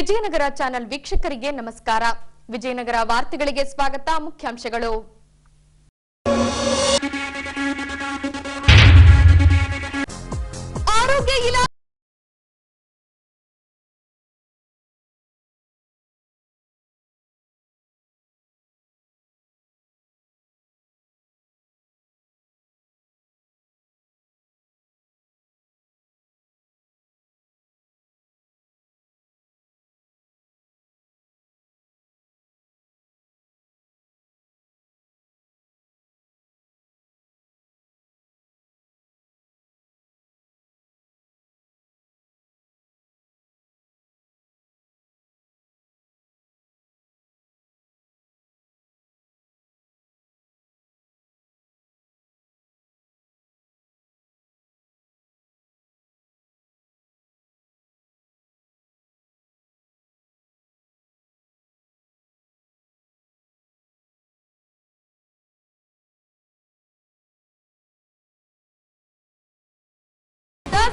Vijayanagara channel ವೀಕ್ಷಕರಿಗೆ ನಮಸ್ಕಾರ. ವಿಜಯನಗರ ವಾರ್ತೆಗಳಿಗೆ ಸ್ವಾಗತ. ಮುಖ್ಯಾಂಶಗಳು. ಆರೋಗ್ಯ ಇಲಾಖೆ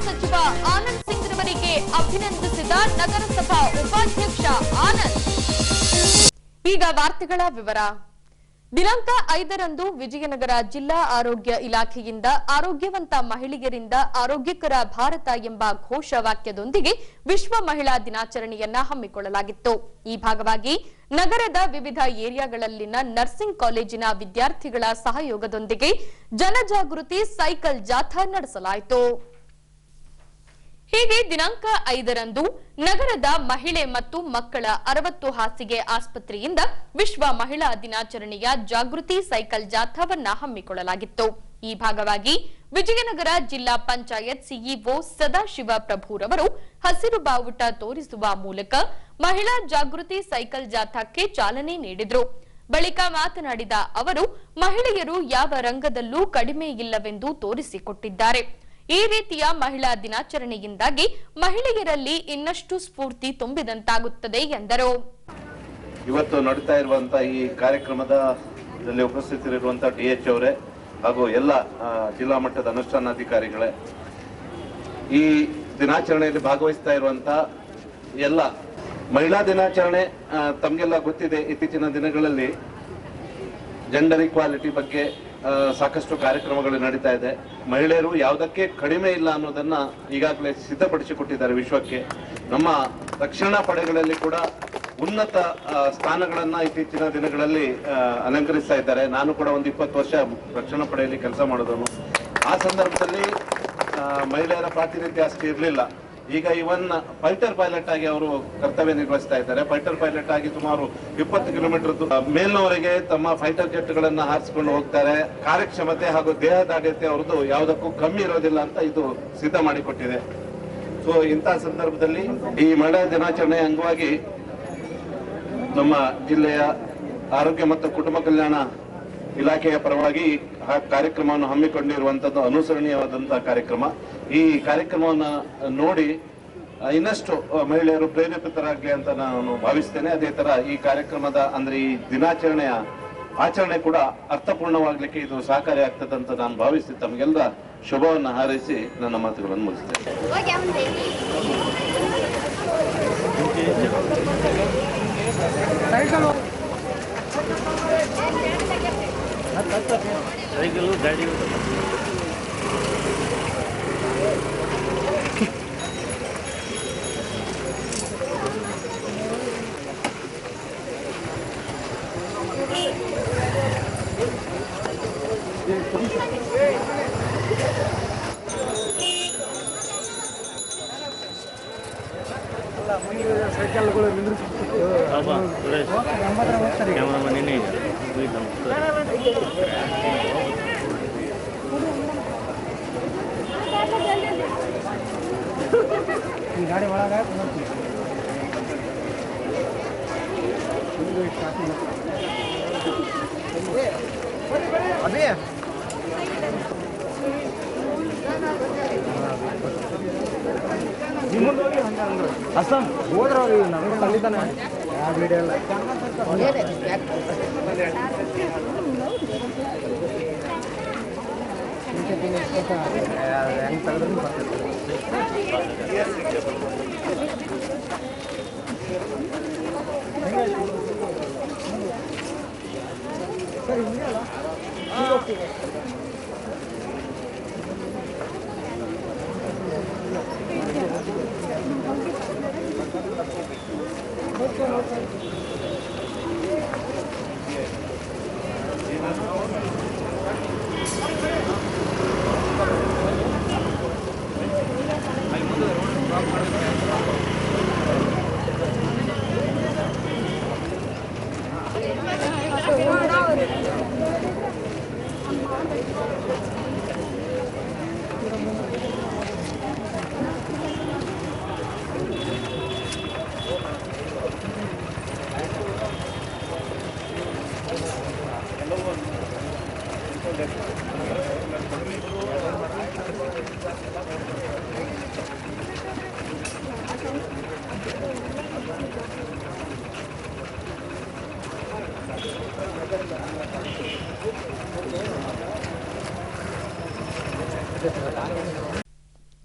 ಸಚಿವ ಆನಂದ್ ಸಿಂಗ್ ರವರಿಗೆ ಅಭಿನಂದಿಸಿದ ನಗರಸಭಾ ಉಪಾಧ್ಯಕ್ಷ ಆನಂದ್. ಈಗ ವಾರ್ತೆಗಳ ವಿವರ. ದಿನಾಂಕ 5ರಂದು ವಿಜಯನಗರ ಜಿಲ್ಲಾ ಆರೋಗ್ಯ ಇಲಾಖೆಯಿಂದ ಆರೋಗ್ಯವಂತ ಮಹಿಳೆಯರಿಂದ ಆರೋಗ್ಯಕರ ಭಾರತ ಎಂಬ ಘೋಷವಾಕ್ಯದೊಂದಿಗೆ ವಿಶ್ವ ಮಹಿಳಾ ದಿನಾಚರಣೆಯನ್ನ ಹಮ್ಮಿಕೊಳ್ಳಲಾಗಿತ್ತು. ಈ ಭಾಗವಾಗಿ ನಗರದ ವಿವಿಧ ಏರಿಯಾಗಳಲ್ಲಿನ ನರ್ಸಿಂಗ್ ಕಾಲೇಜಿನ ವಿದ್ಯಾರ್ಥಿಗಳ ಸಹಯೋಗದೊಂದಿಗೆ ಜನಜಾಗೃತಿ ಸೈಕಲ್ ಜಾಥಾ ನಡೆಸಲಾಯಿತು. ಹೀಗೆ ದಿನಾಂಕ 5ರಂದು ನಗರದ ಮಹಿಳೆ ಮತ್ತು ಮಕ್ಕಳ 60 ಹಾಸಿಗೆ ಆಸ್ಪತ್ರೆಯಿಂದ ವಿಶ್ವ ಮಹಿಳಾ ದಿನಾಚರಣೆಯ ಜಾಗೃತಿ ಸೈಕಲ್ ಜಾಥಾವನ್ನ ಹಮ್ಮಿಕೊಳ್ಳಲಾಗಿತ್ತು. ಈ ಭಾಗವಾಗಿ ವಿಜಯನಗರ ಜಿಲ್ಲಾ ಪಂಚಾಯತ್ ಸಿಇಒ ಸದಾಶಿವ ಪ್ರಭುರವರು ಹಸಿರು ಬಾವುಟ ತೋರಿಸುವ ಮೂಲಕ ಮಹಿಳಾ ಜಾಗೃತಿ ಸೈಕಲ್ ಜಾಥಾಕ್ಕೆ ಚಾಲನೆ ನೀಡಿದರು. ಬಳಿಕ ಮಾತನಾಡಿದ ಅವರು, ಮಹಿಳೆಯರು ಯಾವ ರಂಗದಲ್ಲೂ ಕಡಿಮೆ ಇಲ್ಲವೆಂದು ತೋರಿಸಿಕೊಟ್ಟಿದ್ದಾರೆ. ಈ ರೀತಿಯ ಮಹಿಳಾ ದಿನಾಚರಣೆಯಿಂದಾಗಿ ಮಹಿಳೆಯರಲ್ಲಿ ಇನ್ನಷ್ಟು ಸ್ಫೂರ್ತಿ ತುಂಬಿದಂತಾಗುತ್ತದೆ ಎಂದರು. ಇವತ್ತು ನಡೀತಾ ಇರುವಂತಹ ಈ ಕಾರ್ಯಕ್ರಮದಲ್ಲಿ ಉಪಸ್ಥಿತರಿರುವಂತಹ ಡಿಎಚ್ ಅವರೇ ಹಾಗೂ ಎಲ್ಲ ಜಿಲ್ಲಾ ಮಟ್ಟದ ಅನುಷ್ಠಾನಾಧಿಕಾರಿಗಳೇ, ಈ ದಿನಾಚರಣೆಯಲ್ಲಿ ಭಾಗವಹಿಸ್ತಾ ಇರುವಂತಹ ಎಲ್ಲ ಮಹಿಳಾ ದಿನಾಚರಣೆ ತಮಗೆಲ್ಲ ಗೊತ್ತಿದೆ. ಇತ್ತೀಚಿನ ದಿನಗಳಲ್ಲಿ ಜೆಂಡರ್ ಈಕ್ವಾಲಿಟಿ ಬಗ್ಗೆ ಸಾಕಷ್ಟು ಕಾರ್ಯಕ್ರಮಗಳು ನಡೀತಾ ಇದೆ. ಮಹಿಳೆಯರು ಯಾವುದಕ್ಕೆ ಕಡಿಮೆ ಇಲ್ಲ ಅನ್ನೋದನ್ನ ಈಗಾಗಲೇ ಸಿದ್ಧಪಡಿಸಿಕೊಟ್ಟಿದ್ದಾರೆ ವಿಶ್ವಕ್ಕೆ. ನಮ್ಮ ರಕ್ಷಣಾ ಪಡೆಗಳಲ್ಲಿ ಕೂಡ ಉನ್ನತ ಸ್ಥಾನಗಳನ್ನ ಇತ್ತೀಚಿನ ದಿನಗಳಲ್ಲಿ ಅಲಂಕರಿಸ್ತಾ ಇದ್ದಾರೆ. ನಾನು ಕೂಡ ಒಂದು 20 ವರ್ಷ ರಕ್ಷಣಾ ಪಡೆಯಲ್ಲಿ ಕೆಲಸ ಮಾಡೋದನ್ನು. ಆ ಸಂದರ್ಭದಲ್ಲಿ ಮಹಿಳೆಯರ ಪ್ರಾತಿನಿಧ್ಯ ಅಷ್ಟು ಇರಲಿಲ್ಲ. ಈಗ ಇವನ್ ಫೈಟರ್ ಪೈಲಟ್ ಆಗಿ ಅವರು ಕರ್ತವ್ಯ ನಿರ್ವಹಿಸ್ತಾ ಇದ್ದಾರೆ. ಫೈಟರ್ ಪೈಲಟ್ ಆಗಿ ಸುಮಾರು 20 ಕಿಲೋಮೀಟರ್ ಮೇಲ್ನವರೆಗೆ ತಮ್ಮ ಫೈಟರ್ ಜೆಟ್ಗಳನ್ನ ಹಾರಿಸಿಕೊಂಡು ಹೋಗ್ತಾರೆ. ಕಾರ್ಯಕ್ಷಮತೆ ಹಾಗೂ ದೇಹದಾಢ್ಯತೆ ಅವ್ರದ್ದು ಯಾವುದಕ್ಕೂ ಕಮ್ಮಿ ಇರೋದಿಲ್ಲ ಅಂತ ಇದು ಸಿದ್ಧ ಮಾಡಿಕೊಟ್ಟಿದೆ. ಸೊ ಇಂತಹ ಸಂದರ್ಭದಲ್ಲಿ ಈ ಮಹಿಳಾ ದಿನಾಚರಣೆ ಅಂಗವಾಗಿ ನಮ್ಮ ಜಿಲ್ಲೆಯ ಆರೋಗ್ಯ ಮತ್ತು ಕುಟುಂಬ ಕಲ್ಯಾಣ ಇಲಾಖೆಯ ಪರವಾಗಿ ಆ ಕಾರ್ಯಕ್ರಮವನ್ನು ಹಮ್ಮಿಕೊಂಡಿರುವಂತದ್ದು ಅನುಸರಣೀಯವಾದಂತಹ ಕಾರ್ಯಕ್ರಮ. ಈ ಕಾರ್ಯಕ್ರಮವನ್ನು ನೋಡಿ ಇನ್ನಷ್ಟು ಮಹಿಳೆಯರು ಪ್ರೇರೇಪಿತರಾಗಲಿ ಅಂತ ನಾನು ಭಾವಿಸ್ತೇನೆ. ಅದೇ ತರ ಈ ಕಾರ್ಯಕ್ರಮದ ಅಂದ್ರೆ ಈ ದಿನಾಚರಣೆಯ ಆಚರಣೆ ಕೂಡ ಅರ್ಥಪೂರ್ಣವಾಗಲಿಕ್ಕೆ ಇದು ಸಹಕಾರಿ ಆಗ್ತದೆ ಅಂತ ನಾನು ಭಾವಿಸಿ ತಮಗೆಲ್ಲ ಶುಭವನ್ನು ಹಾರೈಸಿ ನನ್ನ ಮಾತುಗಳನ್ನು ಮುಗಿಸ್ತೇನೆ. ಸೈಕಲ್ ಗಾಡಿ ಸೈಕಲ್ಗಳು ಕ್ಯಾಮ್ರಾಮನ್ ಏನೇ ಈ ಗಾಡಿ ಒಳಗ ಅದೇ ಅಸ್ಸಾಂ ಹೋದ್ರ ನಮಗೆ ತಂದಿದ್ದಾನೆ ಯಾವ ವಿಡಿಯೋ ಎಲ್ಲ ಹೆಂಗೆ ತೆಗೆದ್ರೂ ಬರ್ತೈತೆ.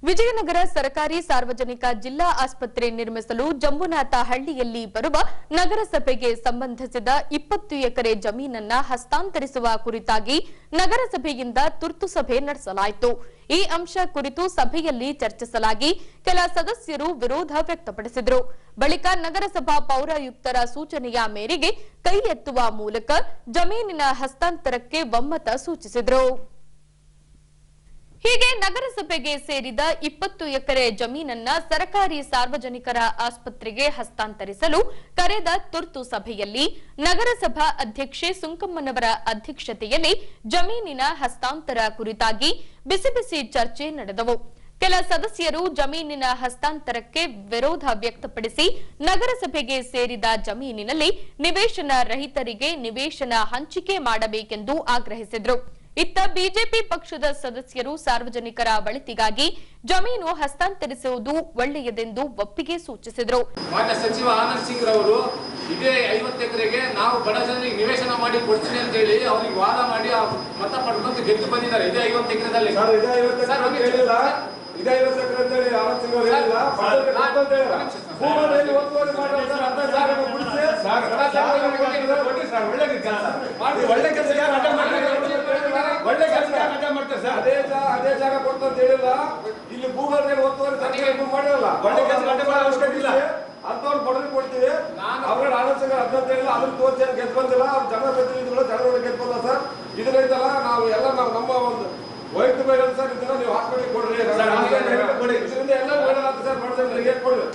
ವಿಜಯನಗರ ಸರ್ಕಾರಿ ಸಾರ್ವಜನಿಕ ಜಿಲ್ಲಾ ಆಸ್ಪತ್ರೆ ನಿರ್ಮಿಸಲು ಜಂಬುನಾಥ ಹಳ್ಳಿಯಲ್ಲಿ ಬರುವ ನಗರಸಭೆಗೆ ಸಂಬಂಧಿಸಿದ 20 ಎಕರೆ ಜಮೀನನ್ನ ಹಸ್ತಾಂತರಿಸುವ ಕುರಿತಾಗಿ ನಗರಸಭೆಯಿಂದ ತುರ್ತು ಸಭೆ ನಡೆಸಲಾಯಿತು. ಈ ಅಂಶ ಕುರಿತು ಸಭೆಯಲ್ಲಿ ಚರ್ಚಿಸಲಾಗಿ ಕೆಲ ಸದಸ್ಯರು ವಿರೋಧ ವ್ಯಕ್ತಪಡಿಸಿದರು. ಬಳಿಕ ನಗರಸಭಾ ಪೌರಾಯುಕ್ತರ ಸೂಚನೆಯ ಮೇರೆಗೆ ಕೈ ಎತ್ತುವ ಮೂಲಕ ಜಮೀನಿನ ಹಸ್ತಾಂತರಕ್ಕೆ ಒಮ್ಮತ ಸೂಚಿಸಿದರು. ಹೀಗೆ ನಗರಸಭೆಗೆ ಸೇರಿದ 20 ಎಕರೆ ಜಮೀನನ್ನ ಸರ್ಕಾರಿ ಸಾರ್ವಜನಿಕರ ಆಸ್ಪತ್ರೆಗೆ ಹಸ್ತಾಂತರಿಸಲು ಕರೆದ ತುರ್ತು ಸಭೆಯಲ್ಲಿ ನಗರಸಭಾ ಅಧ್ಯಕ್ಷೆ ಸುಂಕಮ್ಮನವರ ಅಧ್ಯಕ್ಷತೆಯಲ್ಲಿ ಜಮೀನಿನ ಹಸ್ತಾಂತರ ಕುರಿತಾಗಿ ಬಿಸಿ ಬಿಸಿ ಚರ್ಚೆ ನಡೆದವು. ಕೆಲ ಸದಸ್ಯರು ಜಮೀನಿನ ಹಸ್ತಾಂತರಕ್ಕೆ ವಿರೋಧ ವ್ಯಕ್ತಪಡಿಸಿ ನಗರಸಭೆಗೆ ಸೇರಿದ ಜಮೀನಿನಲ್ಲಿ ನಿವೇಶನ ರಹಿತರಿಗೆ ನಿವೇಶನ ಹಂಚಿಕೆ ಮಾಡಬೇಕೆಂದು ಆಗ್ರಹಿಸಿದರು. ಇತ್ತ ಬಿಜೆಪಿ ಪಕ್ಷದ ಸದಸ್ಯರು ಸಾರ್ವಜನಿಕರ ಒಳಿತಿಗಾಗಿ ಜಮೀನು ಹಸ್ತಾಂತರಿಸುವುದು ಒಳ್ಳೆಯದೆಂದು ಒಪ್ಪಿಗೆ ಸೂಚಿಸಿದರು. ಮಾನ್ಯ ಸಚಿವ ಆನಂದ್ ಸಿಂಗ್ ರವರು ಇದೇ 50 ಎಕರೆಗೆ ನಾವು ಬಡ ಜನರಿಗೆ ನಿವೇಶನ ಮಾಡಿ ಕೊಡ್ತೀನಿ ಅಂತ ಹೇಳಿ ಅವ್ರಿಗೆ ವಾದ ಮಾಡಿ ಮತ ಪಡ್ಕೊಂಡು ಗೆದ್ದು ಬಂದಿದ್ದಾರೆ. ಇದೇ 50 ಎಕರೆದಲ್ಲಿ ಅದೇ ಜಾಗ ಕೊಡ್ತಾ ಅಂತ ಹೇಳಿಲ್ಲ. ಇಲ್ಲಿ ಗೂಗಲ್ ಒತ್ತುವರಿ ಮಾಡಿರಲ್ಲ, ಅಂತವ್ರು ಬಡವ್ರಿಗೆ ಕೊಡ್ತೀವಿ. ಅವ್ರ ಆಲೋಚನೆ ಅದಂತ ಹೇಳಿಲ್ಲ, ಅದನ್ನ ತೋರಿಸಿ ಗೆದ್ದು ಬಂದಿಲ್ಲ. ಅವ್ರ ಜನಪ್ರತಿನಿಧಿಗಳು ಜನಗಳಿಗೆ ಗೆದ್ದು ಬಂದ ಸರ್. ಇದರಿಂದಲ್ಲ ನಾವು ಎಲ್ಲ ನಮ್ಮ ಒಂದು ವೈದ್ಯ ಬೇಡ ಸರ್. ಇದನ್ನ ನೀವು ಹಾಸ್ಪಿಟಲ್ ಕೊಡ್ರಿ, ಇದರಿಂದ ಎಲ್ಲ ಬೇಡ ಸರ್. ಬಡವರಿಗೆ ಕೊಡ್ರಿ.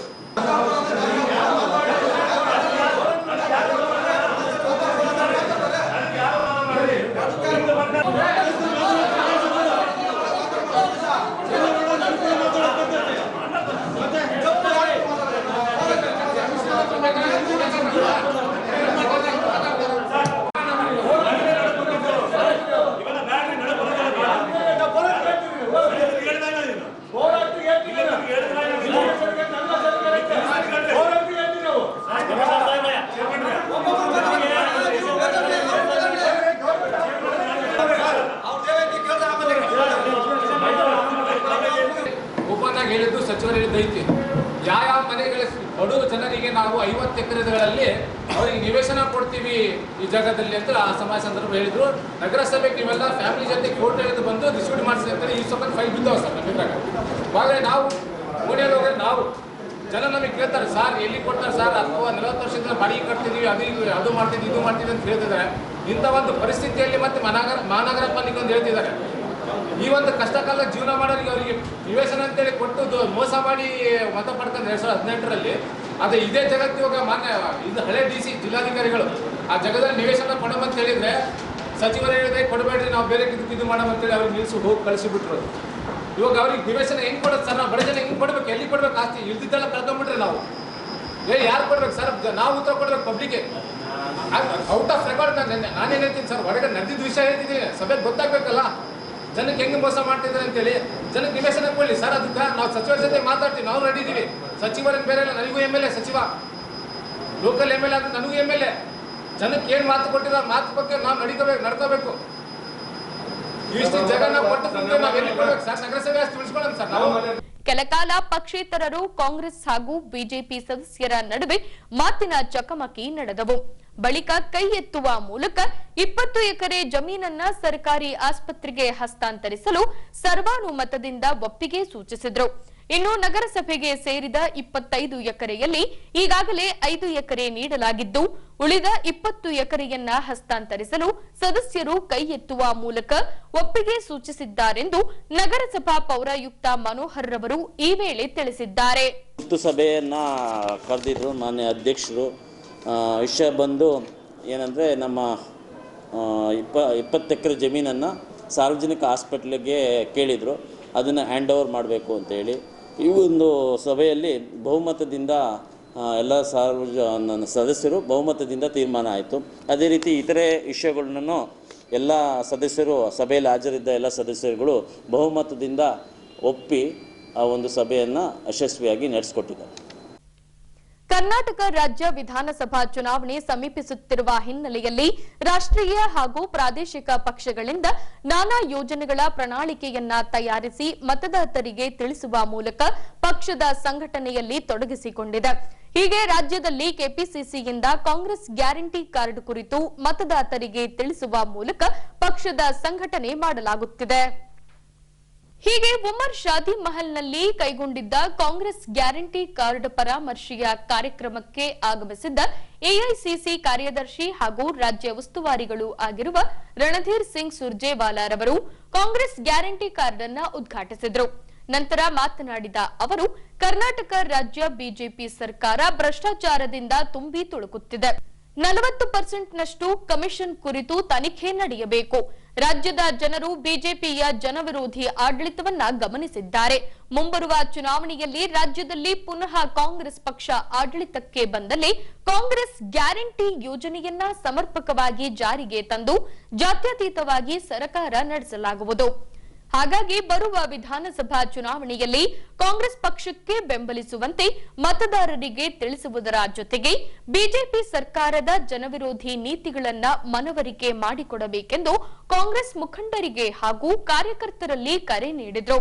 ಹೇಳಿದ್ದು ಸಚಿವರು ಹೇಳಿದ್ದೈತಿ. ಯಾವ ಮನೆಗಳ ಬಡವ ಜನರಿಗೆ ನಾವು 50 ಎಕರೆಗಳಲ್ಲಿ ಅವರಿಗೆ ನಿವೇಶನ ಕೊಡ್ತೀವಿ ಈ ಜಾಗದಲ್ಲಿ ಅಂತ ಆ ಸಮಾಜ ಸಂದರ್ಭ ಹೇಳಿದ್ರು. ನಗರಸಭೆಗೆ ನೀವೆಲ್ಲ ಫ್ಯಾಮಿಲಿ ಜೊತೆ ಕೋರ್ಟ್ ಹೇಳಿದ್ದು ಬಂದು ಡಿಸ್ಟ್ರಿಬ್ಯೂಟ್ ಮಾಡಿಸಿ ಅಂತ ಈ ಸ್ವಲ್ಪ ಫೈಲ್ ಬಿದ್ದಾವೆ ಸರ್ ನಮ್ಮಿದ್ರಾಗ. ಹಾಗೆ ನಾವು ಓಣಿಯಲ್ಲಿ ಹೋಗಿ ನಾವು ಜನ ನಮಗೆ ಕೇಳ್ತಾರೆ, ಸರ್ ಎಲ್ಲಿ ಕೊಡ್ತಾರೆ ಸರ್, ಅಥವಾ 40 ವರ್ಷದಿಂದ ಬಾಡಿಗೆ ಕಟ್ತಿದ್ದೀವಿ, ಅದು ಮಾಡ್ತಿದ್ವಿ ಇದು ಮಾಡ್ತಿದ್ವಿ ಅಂತ ಹೇಳ್ತಿದ್ದಾರೆ. ಇಂಥ ಒಂದು ಪರಿಸ್ಥಿತಿಯಲ್ಲಿ ಮತ್ತೆ ಮಹಾನಗರ ಪಾಲಿಕೆ ಒಂದು ಹೇಳ್ತಿದ್ದಾರೆ. ಈ ಒಂದು ಕಷ್ಟ ಕಾಲ ಜೀವನ ಮಾಡೋರಿಗೆ ಅವರಿಗೆ ನಿವೇಶನ ಅಂತೇಳಿ ಕೊಟ್ಟು ಮೋಸ ಮಾಡಿ ಮತ ಪಡ್ಕೊಂಡು 2018ರಲ್ಲಿ ಅದೇ ಇದೇ ಜಗತ್ತು ಇವಾಗ ಮಾನ್ಯ ಇದು ಹಳೆ DC ಜಿಲ್ಲಾಧಿಕಾರಿಗಳು ಆ ಜಗದಲ್ಲಿ ನಿವೇಶನ ಕೊಡೋಮಂತ ಹೇಳಿದ್ರೆ ಸಚಿವರು ಹೇಳಿದ್ರೆ ಕೊಡಬೇಡ್ರಿ, ನಾವು ಬೇರೆ ಇದು ಮಾಡೋಮಂತೇಳಿ ಅವ್ರಿಗೆ ನಿಲ್ಲಿಸಿ ಹೋಗಿ ಕಳಿಸಿಬಿಟ್ರು. ಇವಾಗ ಅವ್ರಿಗೆ ನಿವೇಶನ ಹೆಂಗೆ ಕೊಡೋದು ಸರ್? ನಾವು ಬಡ ಜನ ಹೆಂಗೆ ಕೊಡ್ಬೇಕು, ಎಲ್ಲಿ ಕೊಡ್ಬೇಕು? ಆಸ್ತಿ ಇಲ್ದಿದ್ದೆಲ್ಲ ಕಳ್ಕೊಂಡ್ಬಿಟ್ರೆ ನಾವು ಯಾರು ಕೊಡ್ಬೇಕು ಸರ್? ನಾವು ಉತ್ತರ ಕೊಡ್ಬೇಕು ಪಬ್ಲಿಕ್ಗೆ. ಔಟ್ ಆಫ್ ರೆಕಾರ್ಡ್ ನಾನೇನು ಹೇಳ್ತೀನಿ ಸರ್, ಹೊರಗೆ ನಡೆದಿದ್ದ ವಿಷಯ ಹೇಳ್ತಿದ್ದೀನಿ, ಸಭೆಗೆ ಗೊತ್ತಾಗಬೇಕಲ್ಲ ಜನಕ್ಕೆ ಹೆಂಗೆ ಮೋಸ ಮಾಡ್ತಿದ್ದಾರೆ ಅಂತೇಳಿ. ಜನಕ್ಕೆ ನಿವೇಶನ ಕೊಡಲಿ ಸರ್, ಅದಕ್ಕೆ ನಾವು ಸಚಿವರ ಜೊತೆ ಮಾತಾಡ್ತೀವಿ, ನಾವು ರೆಡಿ ಇದ್ದೀವಿ. ಸಚಿವರಿಗೆ ಬೇರೆ ಇಲ್ಲ, ನನಗೂ MLA ಸಚಿವ, ಲೋಕಲ್ MLA ಆದ್ರೆ ನನಗೂ MLA. ಜನಕ್ಕೆ ಏನು ಮಾತು ಕೊಟ್ಟಿರೋ ಮಾತು ಬಗ್ಗೆ ನಾವು ನಡ್ಕೋಬೇಕು. ಇಷ್ಟು ಜಗನ್ನ ಕೊಟ್ಟು ನಾವು ಎಲ್ಲಿ ಕೊಡ್ಬೇಕು ಸರ್? ನಗರಸಭೆ ಅಷ್ಟು ಉಳಿಸ್ಕೊಳ್ಳೋಣ ಸರ್ ನಾವು. ಕೆಲ ಕೆಲಕಾಲ ಪಕ್ಷೇತರರು ಕಾಂಗ್ರೆಸ್ ಹಾಗೂ ಬಿಜೆಪಿ ಸದಸ್ಯರ ನಡುವೆ ಮಾತಿನ ಚಕಮಕಿ ನಡೆದವು. ಬಳಿಕ ಕೈ ಎತ್ತುವ ಮೂಲಕ 20 ಎಕರೆ ಜಮೀನನ್ನ ಸರ್ಕಾರಿ ಆಸ್ಪತ್ರೆಗೆ ಹಸ್ತಾಂತರಿಸಲು ಸರ್ವಾನುಮತದಿಂದ ಒಪ್ಪಿಗೆ ಸೂಚಿಸಿದ್ರು. ಇನ್ನು ನಗರಸಭೆಗೆ ಸೇರಿದ 25 ಎಕರೆಯಲ್ಲಿ ಈಗಾಗಲೇ 5 ಎಕರೆ ನೀಡಲಾಗಿದ್ದು, ಉಳಿದ 20 ಎಕರೆಯನ್ನ ಹಸ್ತಾಂತರಿಸಲು ಸದಸ್ಯರು ಕೈ ಎತ್ತುವ ಮೂಲಕ ಒಪ್ಪಿಗೆ ಸೂಚಿಸಿದ್ದಾರೆಂದು ನಗರಸಭಾ ಪೌರಾಯುಕ್ತ ಮನೋಹರ್ ರವರು ಈ ವೇಳೆ ತಿಳಿಸಿದ್ದಾರೆ. ಸಭೆಯನ್ನ ಕರೆದಿದ್ರು ಮಾನ್ಯ ಅಧ್ಯಕ್ಷರು. ವಿಷಯ ಬಂದು ಏನಂದರೆ ನಮ್ಮ 20 ಎಕರೆ ಜಮೀನನ್ನು ಸಾರ್ವಜನಿಕ ಹಾಸ್ಪಿಟ್ಲಿಗೆ ಕೇಳಿದರು, ಅದನ್ನು ಹ್ಯಾಂಡ್ ಓವರ್ ಮಾಡಬೇಕು ಅಂತೇಳಿ. ಈ ಒಂದು ಸಭೆಯಲ್ಲಿ ಬಹುಮತದಿಂದ ಎಲ್ಲ ಸದಸ್ಯರು ಬಹುಮತದಿಂದ ತೀರ್ಮಾನ ಆಯಿತು. ಅದೇ ರೀತಿ ಇತರೆ ವಿಷಯಗಳನ್ನು ಎಲ್ಲ ಸದಸ್ಯರು, ಸಭೆಯಲ್ಲಿ ಹಾಜರಿದ್ದ ಎಲ್ಲ ಸದಸ್ಯರುಗಳು ಬಹುಮತದಿಂದ ಒಪ್ಪಿ ಆ ಒಂದು ಸಭೆಯನ್ನು ಯಶಸ್ವಿಯಾಗಿ ನಡೆಸಿಕೊಟ್ಟಿದ್ದಾರೆ. ಕರ್ನಾಟಕ ರಾಜ್ಯ ವಿಧಾನಸಭಾ ಚುನಾವಣೆ ಸಮೀಪಿಸುತ್ತಿರುವ ಹಿನ್ನೆಲೆಯಲ್ಲಿ ರಾಷ್ಟ್ರೀಯ ಹಾಗೂ ಪ್ರಾದೇಶಿಕ ಪಕ್ಷಗಳಿಂದ ನಾನಾ ಯೋಜನೆಗಳ ಪ್ರಣಾಳಿಕೆಯನ್ನ ತಯಾರಿಸಿ ಮತದಾರರಿಗೆ ತಿಳಿಸುವ ಮೂಲಕ ಪಕ್ಷದ ಸಂಘಟನೆಯಲ್ಲಿ ತೊಡಗಿಸಿಕೊಂಡಿದೆ. ಹೀಗೆ ರಾಜ್ಯದಲ್ಲಿ ಕೆಪಿಸಿಸಿಯಿಂದ ಕಾಂಗ್ರೆಸ್ ಗ್ಯಾರಂಟಿ ಕಾರ್ಡ್ ಕುರಿತು ಮತದಾರರಿಗೆ ತಿಳಿಸುವ ಮೂಲಕ ಪಕ್ಷದ ಸಂಘಟನೆ ಮಾಡಲಾಗುತ್ತಿದೆ. ಹೀಗೆ ಉಮರ್ ಶಾದಿ ಮಹಲ್ನಲ್ಲಿ ಕೈಗೊಂಡಿದ್ದ ಕಾಂಗ್ರೆಸ್ ಗ್ಯಾರಂಟಿ ಕಾರ್ಡ್ ಪರಾಮರ್ಶೆಯ ಕಾರ್ಯಕ್ರಮಕ್ಕೆ ಆಗಮಿಸಿದ್ದ ಎಐಸಿಸಿ ಕಾರ್ಯದರ್ಶಿ ಹಾಗೂ ರಾಜ್ಯ ಉಸ್ತುವಾರಿಗಳು ಆಗಿರುವ ರಣಧೀರ್ ಸಿಂಗ್ ಸುರ್ಜೇವಾಲಾರವರು ಕಾಂಗ್ರೆಸ್ ಗ್ಯಾರಂಟಿ ಕಾರ್ಡ್ ಅನ್ನು ಉದ್ಘಾಟಿಸಿದರು. ನಂತರ ಮಾತನಾಡಿದ ಅವರು, ಕರ್ನಾಟಕ ರಾಜ್ಯ ಬಿಜೆಪಿ ಸರ್ಕಾರ ಭ್ರಷ್ಟಾಚಾರದಿಂದ ತುಂಬಿ ತುಳುಕುತ್ತಿದೆ. 40% ನಷ್ಟು ಕಮಿಷನ್ ಕುರಿತು ತನಿಖೆ ನಡೆಯಬೇಕು. ರಾಜ್ಯದ ಜನರು ಬಿಜೆಪಿಯ ಜನವಿರೋಧಿ ಆಡಳಿತವನ್ನ ಗಮನಿಸಿದ್ದಾರೆ. ಮುಂಬರುವ ಚುನಾವಣೆಯಲ್ಲಿ ರಾಜ್ಯದಲ್ಲಿ ಪುನಃ ಕಾಂಗ್ರೆಸ್ ಪಕ್ಷ ಆಡಳಿತಕ್ಕೆ ಬಂದಲ್ಲಿ ಕಾಂಗ್ರೆಸ್ ಗ್ಯಾರಂಟಿ ಯೋಜನೆಯನ್ನ ಸಮರ್ಪಕವಾಗಿ ಜಾರಿಗೆ ತಂದು ಜಾತ್ಯತೀತವಾಗಿ ಸರ್ಕಾರ ನಡೆಸಲಾಗುವುದು. ಹಾಗಾಗಿ ಬರುವ ವಿಧಾನಸಭಾ ಚುನಾವಣೆಯಲ್ಲಿ ಕಾಂಗ್ರೆಸ್ ಪಕ್ಷಕ್ಕೆ ಬೆಂಬಲಿಸುವಂತೆ ಮತದಾರರಿಗೆ ತಿಳಿಸುವುದರ ಜೊತೆಗೆ ಬಿಜೆಪಿ ಸರ್ಕಾರದ ಜನವಿರೋಧಿ ನೀತಿಗಳನ್ನ ಮನವರಿಕೆ ಮಾಡಿಕೊಡಬೇಕೆಂದು ಕಾಂಗ್ರೆಸ್ ಮುಖಂಡರಿಗೆ ಹಾಗೂ ಕಾರ್ಯಕರ್ತರಲ್ಲಿ ಕರೆ ನೀಡಿದರು.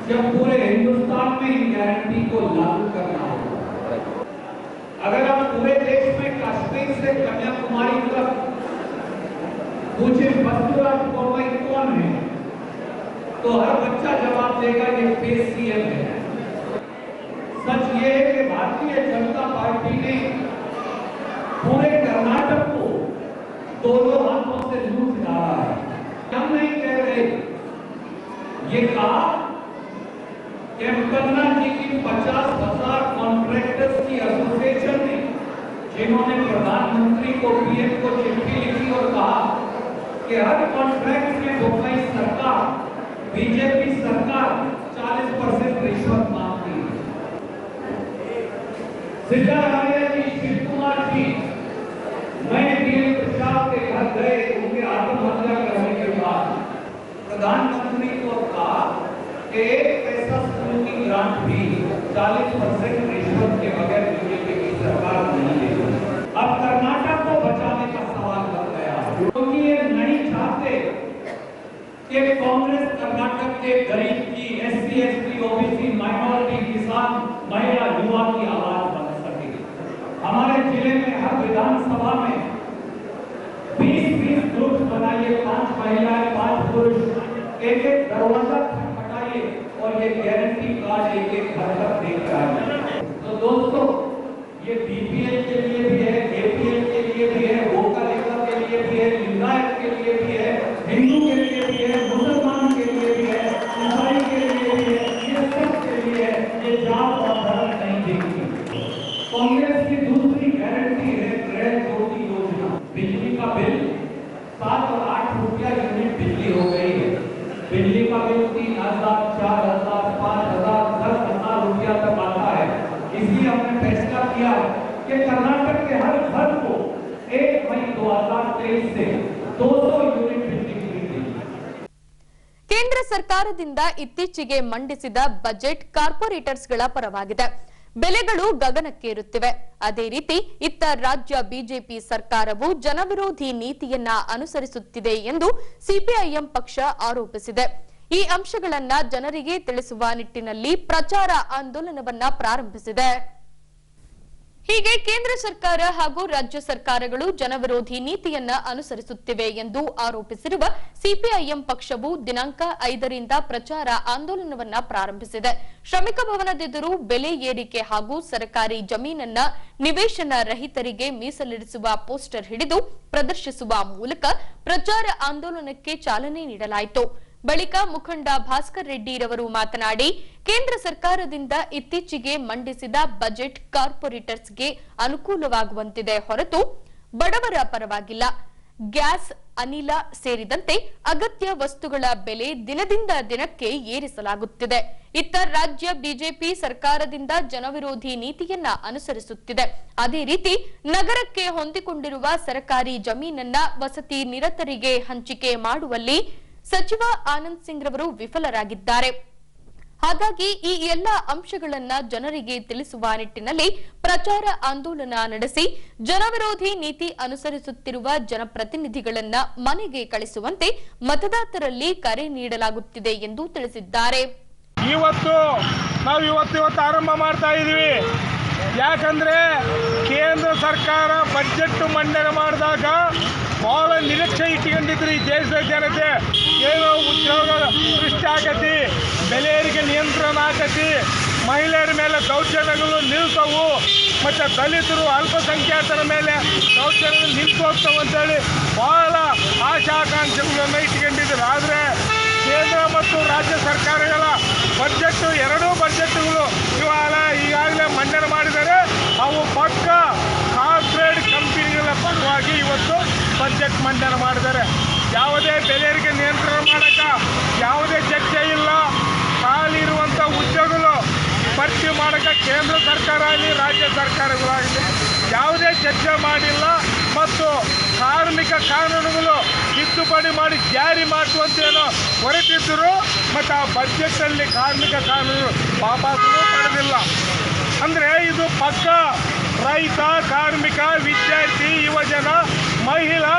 जब पूरे हिंदुस्तान में इन गारंटी को लागू करना होगा। अगर आप पूरे देश में कश्मीर से कन्याकुमारी तक पूछे वसुराज बोर्मई कौन है, तो हर बच्चा जवाब देगा ये फेस सीएम है। सच ये है कि भारतीय जनता पार्टी ने पूरे कर्नाटक को दोनों हाथों से लूट डाला है। हम नहीं कह रहे, ये कहा कि कन्ना जी की 50,000 कॉन्ट्रैक्टर्स की एसोसिएशन ने, जिन्होंने प्रधानमंत्री को, पीएम को चिट्ठी लिखी और कहा कि हर कॉन्ट्रैक्ट में बोकाई सरकार, बीजेपी सरकार 40% रिश्वत मांगती है। सिद्धारामैया जी, शिव कुमार जी, मैं पीएम प्रसाद के घर गए, उनके आत्महत्या करने के बाद प्रधानमंत्री को कहा कि एक पैसा स्कूल की ग्रांट भी 40% रिश्वत के बगैर बीजेपी की सरकार नहीं देगी। अब कर्नाटक को बचाने का सवाल बन गया, क्योंकि ये नहीं चाहते कि कांग्रेस कर्नाटक के गरीब की, एससी, एसटी, ओबीसी, माइनॉरिटी, किसान, महिला, युवा की आवाज बन सके। हमारे जिले में हर विधानसभा में 20-20 ग्रुप बनाइए, 5 महिलाएं, 5 पुरुष, एक-एक दरवाजा और ये गारंटी कार्ड एक-एक घर तक देकर आए। तो दोस्तों, ये बीपीएल के लिए भी है, एपीएल के लिए भी है, वोकलिका के लिए भी है, लिंगायत के लिए भी है, हिंदू के लिए भी है, मुसलमान के लिए भी है, ईसाई के लिए भी है, ये सब के लिए है। ये जात और धर्म नहीं देखती। कांग्रेस की दूसरी गारंटी है गृह ज्योति योजना। बिजली का बिल 7 और 8 रुपया यूनिट बिजली हो गई है। बिजली का बिल 3,000, 4,000, 5,000, 10,000 रुपया तक आता है। इसलिए हमने फैसला किया कि कर्नाटक के हर घर को 1 मई 2023 से 200 यूनिट बिजली फ्री देगी। ಕೇಂದ್ರ ಸರ್ಕಾರದಿಂದ ಇತ್ತೀಚೆಗೆ ಮಂಡಿಸಿದ ಬಜೆಟ್ ಕಾರ್ಪೊರೇಟರ್ಸ್ಗಳ ಪರವಾಗಿದೆ. ಬೆಲೆಗಳು ಗಗನಕ್ಕೇರುತ್ತಿವೆ. ಅದೇ ರೀತಿ ಇತ್ತ ರಾಜ್ಯ ಬಿಜೆಪಿ ಸರ್ಕಾರವು ಜನವಿರೋಧಿ ನೀತಿಯನ್ನ ಅನುಸರಿಸುತ್ತಿದೆ ಎಂದು ಸಿಪಿಐಎಂ ಪಕ್ಷ ಆರೋಪಿಸಿದೆ. ಈ ಅಂಶಗಳನ್ನ ಜನರಿಗೆ ತಿಳಿಸುವ ನಿಟ್ಟಿನಲ್ಲಿ ಪ್ರಚಾರ ಆಂದೋಲನವನ್ನ ಪ್ರಾರಂಭಿಸಿದೆ. ಹೀಗೆ ಕೇಂದ್ರ ಸರ್ಕಾರ ಹಾಗೂ ರಾಜ್ಯ ಸರ್ಕಾರಗಳು ಜನವಿರೋಧಿ ನೀತಿಯನ್ನ ಅನುಸರಿಸುತ್ತಿವೆ ಎಂದು ಆರೋಪಿಸಿರುವ ಸಿಪಿಐಎಂ ಪಕ್ಷವು ದಿನಾಂಕ 5ರಿಂದ ಪ್ರಚಾರ ಆಂದೋಲನವನ್ನ ಪ್ರಾರಂಭಿಸಿದೆ. ಶ್ರಮಿಕ ಭವನದೆದುರು ಬೆಲೆ ಏರಿಕೆ ಹಾಗೂ ಸರ್ಕಾರಿ ಜಮೀನನ್ನ ನಿವೇಶನ ರಹಿತರಿಗೆ ಮೀಸಲಿರಿಸುವ ಪೋಸ್ಟರ್ ಹಿಡಿದು ಪ್ರದರ್ಶಿಸುವ ಮೂಲಕ ಪ್ರಚಾರ ಆಂದೋಲನಕ್ಕೆ ಚಾಲನೆ ನೀಡಲಾಯಿತು. ಬಳಿಕ ಮುಖಂಡ ಭಾಸ್ಕರ್ ರೆಡ್ಡಿರವರು ಮಾತನಾಡಿ, ಕೇಂದ್ರ ಸರ್ಕಾರದಿಂದ ಇತ್ತೀಚೆಗೆ ಮಂಡಿಸಿದ ಬಜೆಟ್ ಕಾರ್ಪೊರೇಟರ್ಸ್ಗೆ ಅನುಕೂಲವಾಗುವಂತಿದೆ ಹೊರತು ಬಡವರ ಪರವಾಗಿಲ್ಲ. ಗ್ಯಾಸ್, ಅನಿಲ ಸೇರಿದಂತೆ ಅಗತ್ಯ ವಸ್ತುಗಳ ಬೆಲೆ ದಿನದಿಂದ ದಿನಕ್ಕೆ ಏರಿಸಲಾಗುತ್ತಿದೆ. ಇತ್ತ ರಾಜ್ಯ ಬಿಜೆಪಿ ಸರ್ಕಾರದಿಂದ ಜನವಿರೋಧಿ ನೀತಿಯನ್ನ ಅನುಸರಿಸುತ್ತಿದೆ. ಅದೇ ರೀತಿ ನಗರಕ್ಕೆ ಹೊಂದಿಕೊಂಡಿರುವ ಸರ್ಕಾರಿ ಜಮೀನನ್ನ ವಸತಿ ನಿರತರಿಗೆ ಹಂಚಿಕೆ ಮಾಡುವಲ್ಲಿ ಸಚಿವ ಆನಂದ್ ಸಿಂಗ್ ರವರು ವಿಫಲರಾಗಿದ್ದಾರೆ. ಹಾಗಾಗಿ ಈ ಎಲ್ಲ ಅಂಶಗಳನ್ನ ಜನರಿಗೆ ತಿಳಿಸುವ ನಿಟ್ಟಿನಲ್ಲಿ ಪ್ರಚಾರ ಆಂದೋಲನ ನಡೆಸಿ ಜನವಿರೋಧಿ ನೀತಿ ಅನುಸರಿಸುತ್ತಿರುವ ಜನಪ್ರತಿನಿಧಿಗಳನ್ನ ಮನೆಗೆ ಕಳಿಸುವಂತೆ ಮತದಾರರಲ್ಲಿ ಕರೆ ನೀಡಲಾಗುತ್ತಿದೆ ಎಂದು ತಿಳಿಸಿದ್ದಾರೆ. ಇವತ್ತು ಆರಂಭ ಮಾಡ್ತಾ ಇದೀವಿ. ಯಾಕಂದ್ರೆ ಕೇಂದ್ರ ಸರ್ಕಾರ ಬಜೆಟ್ ಮಂಡನೆ ಮಾಡಿದಾಗ ಬಹಳ ನಿರೀಕ್ಷೆ ಇಟ್ಕೊಂಡಿದ್ರು ಈ ದೇಶದ ಜನತೆ. ಏನೋ ಉದ್ಯೋಗ ಸೃಷ್ಟಿ ಆಗತಿ, ಬೆಲೆ ಏರಿಕೆ ನಿಯಂತ್ರಣ ಆಗತಿ, ಮಹಿಳೆಯರ ಮೇಲೆ ದೌರ್ಜನ್ಯಗಳು ನಿಲ್ತವು, ಮತ್ತು ದಲಿತರು ಅಲ್ಪಸಂಖ್ಯಾತರ ಮೇಲೆ ದೌರ್ಜನ್ಯಗಳು ನಿಲ್ತು ಹೋಗ್ತಾವೆ ಅಂತೇಳಿ ಬಹಳ ಆಶಾಕಾಂಕ್ಷೆಗಳನ್ನು ಇಟ್ಕೊಂಡಿದ್ರು. ಆದರೆ ಕೇಂದ್ರ ಮತ್ತು ರಾಜ್ಯ ಸರ್ಕಾರಗಳ ಎರಡೂ ಬಜೆಟ್ಗಳು ಈಗಾಗಲೇ ಮಂಡನೆ ಮಾಡಿದರೆ ಅವು ಪಕ್ಕ ಕಾರ್ಪೊರೇಟ್ ಕಂಪನಿಗಳ ಪರವಾಗಿ ಇವತ್ತು ಬಜೆಟ್ ಮಂಡನೆ ಮಾಡಿದ್ದಾರೆ. ಯಾವುದೇ ಬೆಲೆ ಏರಿಕೆ ನಿಯಂತ್ರಣ ಮಾಡೋಕ್ಕೆ ಯಾವುದೇ ಚರ್ಚೆ ಇಲ್ಲ. ಖಾಲಿ ಇರುವಂಥ ಉದ್ಯೋಗಗಳು ಭರ್ತಿ ಮಾಡೋಕ್ಕೆ ಕೇಂದ್ರ ಸರ್ಕಾರ ಆಗಲಿ ರಾಜ್ಯ ಸರ್ಕಾರಗಳಾಗಲಿ ಯಾವುದೇ ಚರ್ಚೆ ಮಾಡಿಲ್ಲ. ಮತ್ತು ಕಾರ್ಮಿಕ ಕಾನೂನುಗಳು ತಿದ್ದುಪಡಿ ಮಾಡಿ ಜಾರಿ ಮಾಡುವಂತೇನೋ ಹೊರಟಿದ್ದರು. ಮತ್ತು ಆ ಬಜೆಟಲ್ಲಿ ಕಾರ್ಮಿಕ ಕಾನೂನು ವಾಪಸ್ಸು ಪಡೆದಿಲ್ಲ. ಅಂದರೆ ಇದು ಪಕ್ಕ ರೈತ, ಕಾರ್ಮಿಕ, ವಿದ್ಯಾರ್ಥಿ, ಯುವಜನ, ಮಹಿಳಾ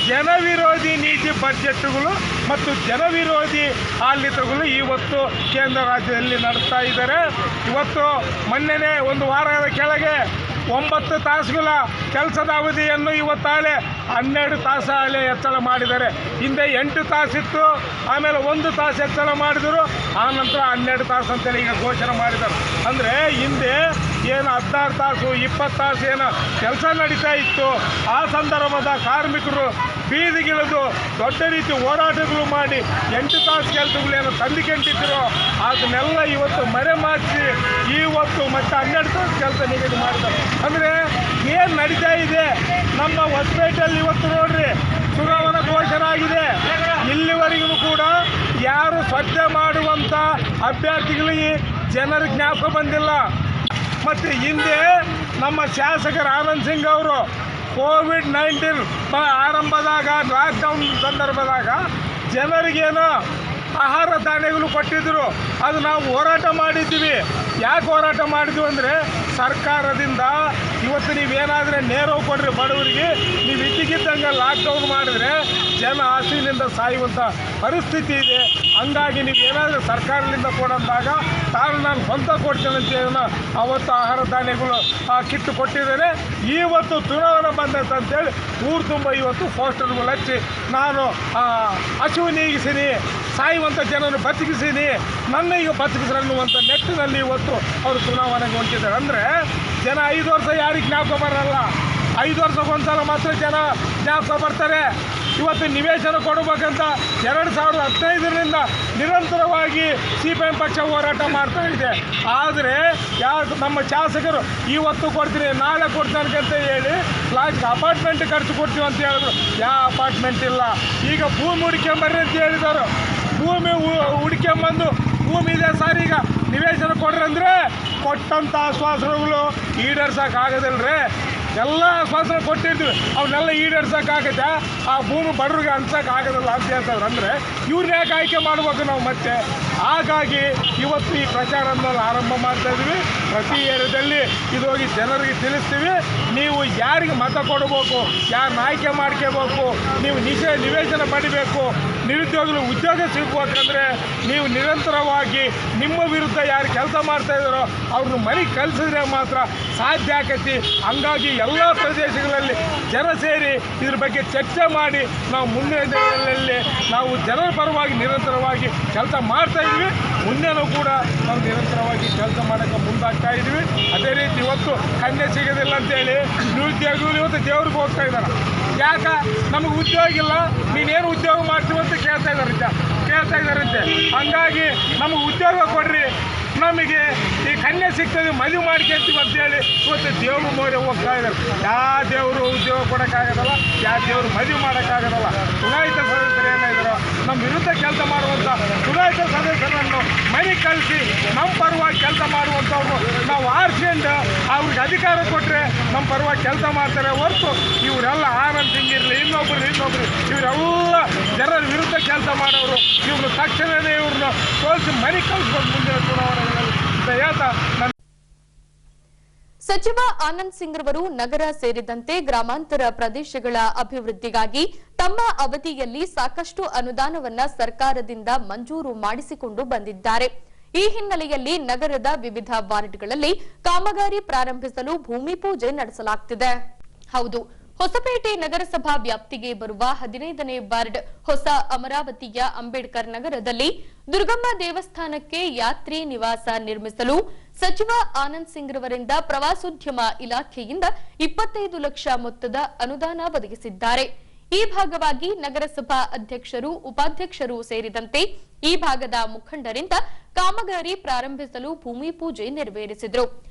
ಜನವಿರೋಧಿ ನೀತಿ ಬಜೆಟ್ಗಳು ಮತ್ತು ಜನವಿರೋಧಿ ಆಡಳಿತಗಳು ಇವತ್ತು ಕೇಂದ್ರ ರಾಜ್ಯದಲ್ಲಿ ನಡೆಸ್ತಾ ಇದ್ದಾರೆ. ಇವತ್ತು ಮೊನ್ನೆನೇ ಒಂದು ವಾರದ ಕೆಳಗೆ 9 ತಾಸುಗಳ ಕೆಲಸದ ಅವಧಿಯನ್ನು ಇವತ್ತಾಳೆ 12 ತಾಸು ಹೆಚ್ಚಳ ಮಾಡಿದ್ದಾರೆ. ಹಿಂದೆ 8 ತಾಸಿತ್ತು, ಆಮೇಲೆ 1 ತಾಸು ಹೆಚ್ಚಳ ಮಾಡಿದರು, ಆನಂತರ 12 ತಾಸು ಅಂತೇಳಿ ಈಗ ಘೋಷಣೆ ಮಾಡಿದ್ದಾರೆ. ಅಂದರೆ ಹಿಂದೆ ಏನು 16 ತಾಸು 20 ತಾಸು ಏನು ಕೆಲಸ ನಡೀತಾ ಇತ್ತು, ಆ ಸಂದರ್ಭದ ಕಾರ್ಮಿಕರು ಬೀದಿಗಿಳಿದು ದೊಡ್ಡ ರೀತಿ ಹೋರಾಟಗಳು ಮಾಡಿ 8 ತಾಸು ಕೆಲಸಗಳೇನು ತಂದುಕೊಂಡಿದ್ರು ಅದನ್ನೆಲ್ಲ ಇವತ್ತು ಮರೆಮಾಚಿ ಇವತ್ತು ಮತ್ತೆ 12 ತಾಸು ಕೆಲಸ ನಿಗದಿ ಮಾಡಿದ್ದಾರೆ. ಅಂದರೆ ಏನು ನಡೀತಾ ಇದೆ ನಮ್ಮ ಹೊಸಪೇಟೆಯಲ್ಲಿ ಇವತ್ತು ನೋಡ್ರಿ ಚುನಾವಣಾ ಘೋಷಣೆ ಆಗಿದೆ. ಇಲ್ಲಿವರೆಗೂ ಕೂಡ ಯಾರು ಸ್ಪರ್ಧೆ ಮಾಡುವಂಥ ಅಭ್ಯರ್ಥಿಗಳಿಗೆ ಜನರ ಜ್ಞಾಪಕ ಬಂದಿಲ್ಲ. ಮತ್ತು ಹಿಂದೆ ನಮ್ಮ ಶಾಸಕರು ಆನಂದ್ ಸಿಂಗ್ ಅವರು ಕೋವಿಡ್-19 ಆರಂಭದಾಗ ಲಾಕ್ಡೌನ್ ಸಂದರ್ಭದಾಗ ಜನರಿಗೇನೋ ಆಹಾರ ಧಾನ್ಯಗಳು ಕೊಟ್ಟಿದ್ದರು. ಅದು ನಾವು ಹೋರಾಟ ಮಾಡಿದ್ದೀವಿ. ಯಾಕೆ ಹೋರಾಟ ಮಾಡಿದ್ವಿ ಅಂದರೆ ಸರ್ಕಾರದಿಂದ ಇವತ್ತು ನೀವೇನಾದರೆ ನೇರವು ಕೊಡ್ರಿ ಬಡವರಿಗೆ, ನೀವು ಇದ್ದಕ್ಕಿದ್ದಂಗೆ ಲಾಕ್ಡೌನ್ ಮಾಡಿದ್ರೆ ಜನ ಹಸಿವಿನಿಂದ ಸಾಯುವಂಥ ಪರಿಸ್ಥಿತಿ ಇದೆ. ಹಂಗಾಗಿ ನೀವೇನಾದರೂ ಸರ್ಕಾರದಿಂದ ಕೊಡಂದಾಗ ನಾನು ಸ್ವಂತ ಕೊಡ್ತೇನೆ ಅಂತೇಳಿ ಅವತ್ತು ಆಹಾರ ಧಾನ್ಯಗಳು ಕಿಟ್ಟು ಕೊಟ್ಟಿದ್ದೇನೆ. ಇವತ್ತು ಚುನಾವಣೆ ಬಂದೈತೆ ಅಂತೇಳಿ ಊರು ತುಂಬ ಇವತ್ತು ಪೋಸ್ಟರ್ಗಳು ಹಚ್ಚಿ ನಾನು ಹಸಿವು ನೀಗಿಸೀನಿ, ಸಾಯುವಂಥ ಜನರನ್ನು ಬದುಕಿಸೀನಿ, ನನ್ನ ಈಗ ಬದುಕಿಸ್ರಿ ಅನ್ನುವಂಥ ನೆಟ್ಟಿನಲ್ಲಿ ಇವತ್ತು ಅವರು ಚುನಾವಣೆಗೆ ಹೊಂಟಿದ್ದಾರೆ. ಅಂದರೆ ಜನ 5 ವರ್ಷ ಯಾರಿಗೆ ಜ್ಞಾಪಕ ಬರಲ್ಲ, 5 ವರ್ಷಕ್ಕೊಂದ್ಸಲ ಮಾತ್ರ ಜನ ಜ್ಞಾಪಕ ಬರ್ತಾರೆ. ಇವತ್ತು ನಿವೇಶನ ಕೊಡಬೇಕಂತ 2015ರಿಂದ ನಿರಂತರವಾಗಿ ಸಿಪಿಎಂ ಪಕ್ಷ ಹೋರಾಟ ಮಾಡ್ತಾ ಇದೆ. ಆದರೆ ನಮ್ಮ ಶಾಸಕರು ಇವತ್ತು ಕೊಡ್ತೀನಿ ನಾಳೆ ಕೊಡ್ತಾನೆ ಅಂತ ಹೇಳಿ ಲಾಸ್ಟ್ ಅಪಾರ್ಟ್ಮೆಂಟ್ ಖರ್ಚು ಕೊಡ್ತೀವಿ ಅಂತ ಹೇಳಿದ್ರು. ಯಾವ ಅಪಾರ್ಟ್ಮೆಂಟ್ ಇಲ್ಲ. ಈಗ ಭೂಮಿ ಹುಡ್ಕೊಂಬರ್ರಿ ಅಂತ ಹೇಳಿದರು. ಭೂಮಿ ಹುಡ್ಕೊಂಬಂದು ಭೂಮಿ ಇದೆ ಸರ್ ಈಗ ನಿವೇಶನ ಕೊಡ್ರಿ ಅಂದರೆ ಕೊಟ್ಟಂಥ ಆಶ್ವಾಸನೆಗಳು ಈಡೇರ್ಸೋಕ್ಕಾಗೋದಿಲ್ರಿ. ಎಲ್ಲ ಆಶ್ವಾಸನೆ ಕೊಟ್ಟಿದ್ವಿ, ಅವನ್ನೆಲ್ಲ ಈಡೇರ್ಸೋಕ್ಕಾಗತ್ತೆ. ಆ ಭೂಮಿ ಬಡವ್ರಿಗೆ ಹಂಚೋಕ್ಕಾಗೋದಿಲ್ಲ ಅಂತ ಹೇಳ್ತಾರೆ. ಅಂದರೆ ಇವ್ರನ್ನ ಯಾಕೆ ಆಯ್ಕೆ ಮಾಡ್ಬೇಕು ನಾವು ಮತ್ತೆ? ಹಾಗಾಗಿ ಇವತ್ತು ಈ ಪ್ರಚಾರವನ್ನು ಆರಂಭ ಮಾಡ್ತಾಯಿದ್ವಿ. ಪ್ರತಿ ಏರಿಯಾದಲ್ಲಿ ಇದು ಹೋಗಿ ಜನರಿಗೆ ತಿಳಿಸ್ತೀವಿ. ನೀವು ಯಾರಿಗೆ ಮತ ಕೊಡಬೇಕು, ಯಾರನ್ನ ಆಯ್ಕೆ ಮಾಡ್ಕೋಬೇಕು, ನೀವು ನಿವೇಶನ ಪಡಿಬೇಕು, ನಿರುದ್ಯೋಗಿಗಳು ಉದ್ಯೋಗ ಸಿಗಬೇಕಂದ್ರೆ ನೀವು ನಿರಂತರವಾಗಿ ನಿಮ್ಮ ವಿರುದ್ಧ ಯಾರು ಕೆಲಸ ಮಾಡ್ತಾ ಇದ್ದಾರೋ ಅವ್ರನ್ನ ಮನೆಗೆ ಕಲಿಸಿದ್ರೆ ಮಾತ್ರ ಸಾಧ್ಯ ಆಕತಿ. ಹಂಗಾಗಿ ಎಲ್ಲ ಪ್ರದೇಶಗಳಲ್ಲಿ ಜನ ಸೇರಿ ಇದ್ರ ಬಗ್ಗೆ ಚರ್ಚೆ ಮಾಡಿ ನಾವು ಮುಂದಿನ ದಿನಗಳಲ್ಲಿ ನಾವು ಜನರ ಪರವಾಗಿ ನಿರಂತರವಾಗಿ ಕೆಲಸ ಮಾಡ್ತಾ ಇದ್ವಿ. ಮುಂದೆನೂ ಕೂಡ ನಾವು ನಿರಂತರವಾಗಿ ಕೆಲಸ ಮಾಡೋಕ್ಕೆ ಮುಂದಾಗ್ತಾ ಇದ್ವಿ. ಅದೇ ರೀತಿ ಇವತ್ತು ಕನ್ಯೆ ಸಿಗೋದಿಲ್ಲ ಅಂತೇಳಿ ನಿರುದ್ಯೋಗಿಗಳು ಇವತ್ತು ದೇವ್ರಿಗೆ ಹೋಗ್ತಾ ಇದ್ದಾರೆ. ಯಾಕೆ ನಮಗೆ ಉದ್ಯೋಗ ಇಲ್ಲ, ನೀನೇನು ಉದ್ಯೋಗ ಮಾಡ್ತೀವಿ ಅಂತ ಕೇಳ್ತಾ ಇದ್ದಾರಂತೆ. ಹಂಗಾಗಿ ನಮಗೆ ಉದ್ಯೋಗ ಕೊಡ್ರಿ, ನಮಗೆ ಈ ಕನ್ಯೆ ಸಿಗ್ತದೆ, ಮದುವೆ ಮಾಡ್ಕೊಂತೀವಿ ಅಂತೇಳಿ ಇವತ್ತು ದೇವ್ರ ಮೋರೆ ಹೋಗ್ತಾ ಇದ್ದಾರೆ. ಯಾವ ದೇವರು ಉದ್ಯೋಗ ಕೊಡೋಕ್ಕಾಗೋದಲ್ಲ, ಯಾವ ದೇವರು ಮದುವೆ ಮಾಡೋಕ್ಕಾಗೋದಲ್ಲ. ಚುನಾಯಿತ ಸದಸ್ಯರು ಏನಿದ್ದಾರೋ ನಮ್ಮ ವಿರುದ್ಧ ಕೆಲಸ ಮಾಡುವಂಥ ಚುನಾಯಿತ ಸದಸ್ಯರನ್ನು ಮನೆಗೆ ಕಳಿಸಿ ನಮ್ಮ ಪರವಾಗಿ ಕೆಲಸ ಮಾಡುವಂಥವ್ರು ನಾವು ಆರಿಸ್ಕೊಂಡು ಅವ್ರಿಗೆ ಅಧಿಕಾರ ಕೊಟ್ಟರೆ ನಮ್ಮ ಪರವಾಗಿ ಕೆಲಸ ಮಾಡ್ತಾರೆ ಹೊರತು ಇವರೆಲ್ಲ ಆನಂದ್ ಸಿಂಗ್ ಇರಲಿ, ಇನ್ನೊಬ್ರು ಇವರೆಲ್ಲ ಜನರ ವಿರುದ್ಧ ಕೆಲಸ ಮಾಡೋರು. ಇವ್ರನ್ನ ತಕ್ಷಣವೇ ಇವ್ರನ್ನ ಸೋಲಿಸಿ ಮನೆಗೆ ಕಳಿಸ್ಕೊಂಡು ಮುಂದಿನ ಚುನಾವಣೆಗಳಲ್ಲಿ ಅಂತ ಹೇಳ್ತಾ ಸಚಿವ ಆನಂದ್ ಸಿಂಗ್ ರವರು ನಗರ ಸೇರಿದಂತೆ ಗ್ರಾಮಾಂತರ ಪ್ರದೇಶಗಳ ಅಭಿವೃದ್ಧಿಗಾಗಿ ತಮ್ಮ ಅವಧಿಯಲ್ಲಿ ಸಾಕಷ್ಟು ಅನುದಾನವನ್ನ ಸರ್ಕಾರದಿಂದ ಮಂಜೂರು ಮಾಡಿಸಿಕೊಂಡು ಬಂದಿದ್ದಾರೆ. ಈ ಹಿನ್ನೆಲೆಯಲ್ಲಿ ನಗರದ ವಿವಿಧ ವಾರ್ಡ್ಗಳಲ್ಲಿ ಕಾಮಗಾರಿ ಪ್ರಾರಂಭಿಸಲು ಭೂಮಿ ಪೂಜೆ ನಡೆಸಲಾಗುತ್ತಿದೆ. ಹೌದು, ಹೊಸಪೇಟೆ ನಗರಸಭಾ ವ್ಯಾಪ್ತಿಗೆ ಬರುವ 15ನೇ ವಾರ್ಡ್ ಹೊಸ ಅಮರಾವತಿಯ ಅಂಬೇಡ್ಕರ್ ನಗರದಲ್ಲಿ ದುರ್ಗಮ್ಮ ದೇವಸ್ಥಾನಕ್ಕೆ ಯಾತ್ರಿ ನಿವಾಸ ನಿರ್ಮಿಸಲು ಸಚಿವ ಆನಂದ್ ಸಿಂಗ್ ರವರಿಂದ ಪ್ರವಾಸೋದ್ಯಮ ಇಲಾಖೆಯಿಂದ 25 ಲಕ್ಷ ಮೊತ್ತದ ಅನುದಾನ ಒದಗಿಸಿದ್ದಾರೆ. ಈ ಭಾಗವಾಗಿ ನಗರಸಭಾ ಅಧ್ಯಕ್ಷರು, ಉಪಾಧ್ಯಕ್ಷರು ಸೇರಿದಂತೆ ಈ ಭಾಗದ ಮುಖಂಡರಿಂದ ಕಾಮಗಾರಿ ಪ್ರಾರಂಭಿಸಲು ಭೂಮಿ ಪೂಜೆ ನೆರವೇರಿಸಿದರು.